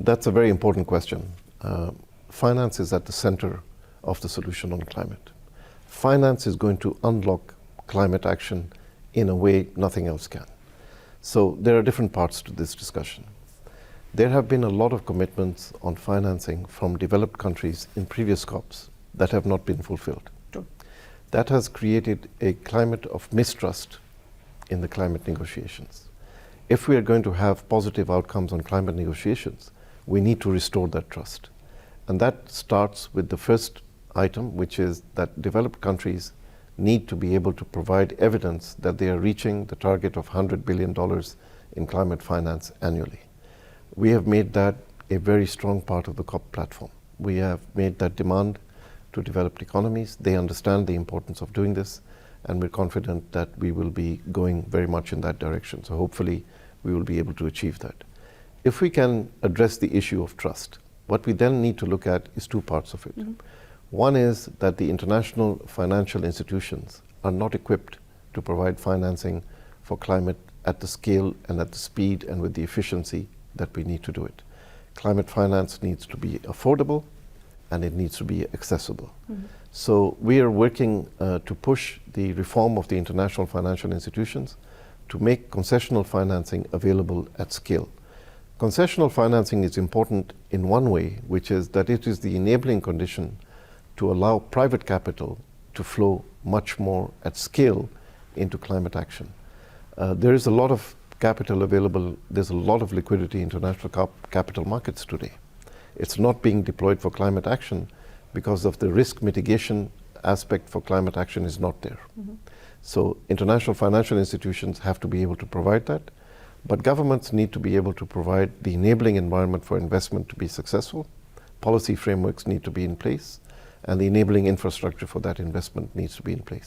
That's a very important question. Finance is at the center of the solution on climate. Finance is going to unlock climate action in a way nothing else can. So there are different parts to this discussion. There have been a lot of commitments on financing from developed countries in previous COPs that have not been fulfilled. True. That has created a climate of mistrust in the climate negotiations. If we are going to have positive outcomes on climate negotiations, we need to restore that trust. And that starts with the first item, which is that developed countries need to be able to provide evidence that they are reaching the target of $100 billion in climate finance annually. We have made that a very strong part of the COP platform. We have made that demand to developed economies. They understand the importance of doing this, and we're confident that we will be going very much in that direction. So hopefully we will be able to achieve that. If we can address the issue of trust, what we then need to look at is two parts of it. One is that the international financial institutions are not equipped to provide financing for climate at the scale and at the speed and with the efficiency that we need to do it. Climate finance needs to be affordable and it needs to be accessible. So we are working to push the reform of the international financial institutions to make concessional financing available at scale. Concessional financing is important in one way, which is that it is the enabling condition to allow private capital to flow much more at scale into climate action. There is a lot of capital available, there's a lot of liquidity in international capital markets today. It's not being deployed for climate action because of the risk mitigation aspect for climate action is not there. So international financial institutions have to be able to provide that, but governments need to be able to provide the enabling environment for investment to be successful. Policy frameworks need to be in place, and the enabling infrastructure for that investment needs to be in place.